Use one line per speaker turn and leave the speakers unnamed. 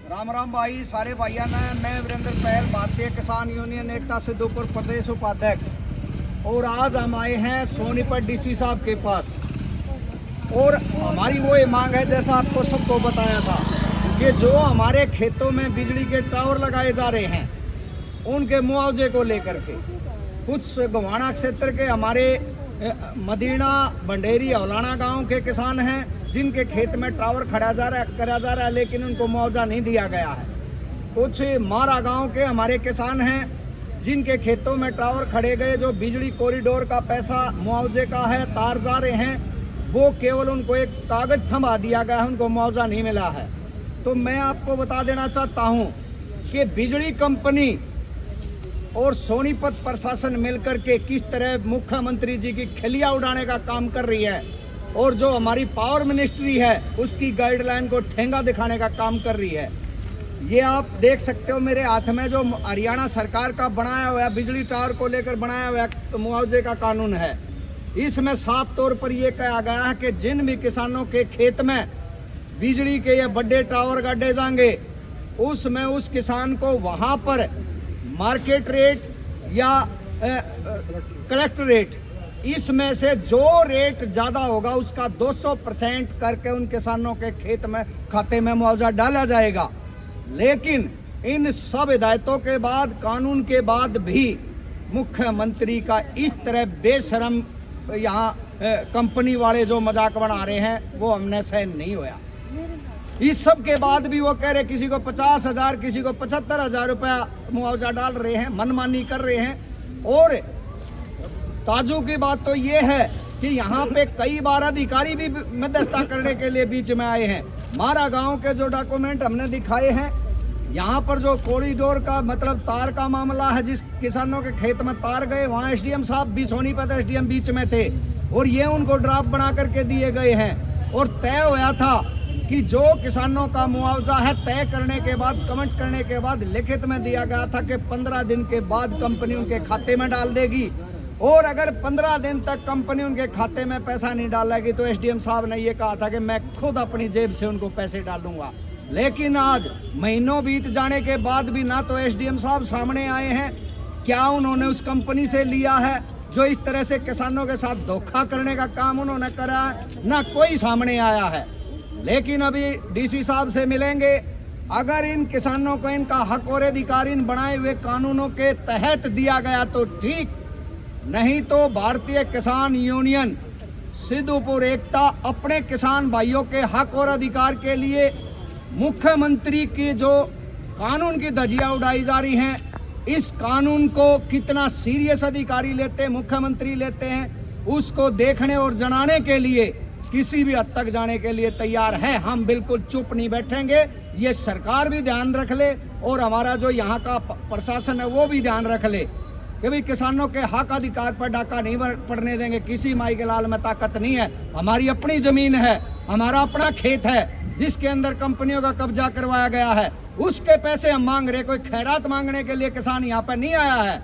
राम राम भाई, सारे भाइयों ने। मैं वीरेंद्र पहल, भारतीय किसान यूनियन एकता सिद्धूपुर प्रदेश उपाध्यक्ष। और आज हम आए हैं सोनीपत डीसी साहब के पास। और हमारी वो ये मांग है, जैसा आपको सबको बताया था, कि जो हमारे खेतों में बिजली के टावर लगाए जा रहे हैं उनके मुआवजे को लेकर के कुछ गोवाना क्षेत्र के हमारे मदीना, भंडेरी, हौलाना गांव के किसान हैं जिनके खेत में टावर करा जा रहा है, लेकिन उनको मुआवजा नहीं दिया गया है। कुछ मारा गांव के हमारे किसान हैं जिनके खेतों में टावर खड़े गए, जो बिजली कॉरिडोर का पैसा मुआवजे का है, तार जा रहे हैं, वो केवल उनको एक कागज थमा दिया गया है, उनको मुआवजा नहीं मिला है। तो मैं आपको बता देना चाहता हूं कि बिजली कंपनी और सोनीपत प्रशासन मिलकर के किस तरह मुख्यमंत्री जी की खिलिया उड़ाने का काम कर रही है, और जो हमारी पावर मिनिस्ट्री है उसकी गाइडलाइन को ठेंगा दिखाने का काम कर रही है। ये आप देख सकते हो मेरे हाथ में, जो हरियाणा सरकार का बनाया हुआ बिजली टावर को लेकर बनाया हुआ मुआवजे का कानून है, इसमें साफ तौर पर यह कहा गया है कि जिन भी किसानों के खेत में बिजली के ये बड़े टावर गाड़े जाएंगे, उसमें उस किसान को वहां पर मार्केट रेट या कलेक्ट रेट, इसमें से जो रेट ज़्यादा होगा उसका 200% करके उन किसानों के खेत में खाते में मुआवजा डाला जाएगा। लेकिन इन सब हिदायतों के बाद, कानून के बाद भी मुख्यमंत्री का इस तरह बेशरम यहाँ कंपनी वाले जो मजाक बना रहे हैं, वो हमने सहन नहीं होया। इस सब के बाद भी वो कह रहे किसी को 50,000, किसी को 75,000 रुपया मुआवजा डाल रहे हैं, मनमानी कर रहे हैं। और ताजू की बात तो ये है कि यहाँ पे कई बार अधिकारी भी मध्यस्थता करने के लिए बीच में आए हैं। मारा गांव के जो डॉक्यूमेंट हमने दिखाए हैं, यहाँ पर जो कॉरिडोर का मतलब तार का मामला है, जिस किसानों के खेत में तार गए, वहाँ एसडीएम साहब भी, सोनीपत एसडीएम बीच में थे, और ये उनको ड्राफ्ट बना करके दिए गए हैं। और तय हुआ था कि जो किसानों का मुआवजा है, तय करने के बाद, कमेंट करने के बाद लिखित में दिया गया था कि 15 दिन के बाद कंपनी उनके खाते में डाल देगी। और अगर 15 दिन तक कंपनी उनके खाते में पैसा नहीं डालेगी तो एसडीएम साहब ने ये कहा था कि मैं खुद अपनी जेब से उनको पैसे डालूंगा। लेकिन आज महीनों बीत जाने के बाद भी ना तो एसडीएम साहब सामने आए हैं, क्या उन्होंने उस कंपनी से लिया है जो इस तरह से किसानों के साथ धोखा करने का काम उन्होंने करा है, ना कोई सामने आया है। लेकिन अभी डीसी साहब से मिलेंगे, अगर इन किसानों को इनका हक और अधिकार इन बनाए हुए कानूनों के तहत दिया गया तो ठीक, नहीं तो भारतीय किसान यूनियन सिद्धूपुर एकता अपने किसान भाइयों के हक और अधिकार के लिए मुख्यमंत्री की जो कानून की धज्जियां उड़ाई जा रही हैं, इस कानून को कितना सीरियस अधिकारी लेते हैं, मुख्यमंत्री लेते हैं, उसको देखने और जनाने के लिए किसी भी हद तक जाने के लिए तैयार है। हम बिल्कुल चुप नहीं बैठेंगे। ये सरकार भी ध्यान रख ले और हमारा जो यहाँ का प्रशासन है वो भी ध्यान रख ले कि भाई किसानों के हक अधिकार पर डाका नहीं पड़ने देंगे। किसी माई के लाल में ताकत नहीं है। हमारी अपनी जमीन है, हमारा अपना खेत है, जिसके अंदर कंपनियों का कब्जा करवाया गया है, उसके पैसे हम मांग रहे। कोई खैरात मांगने के लिए किसान यहाँ पर नहीं आया है।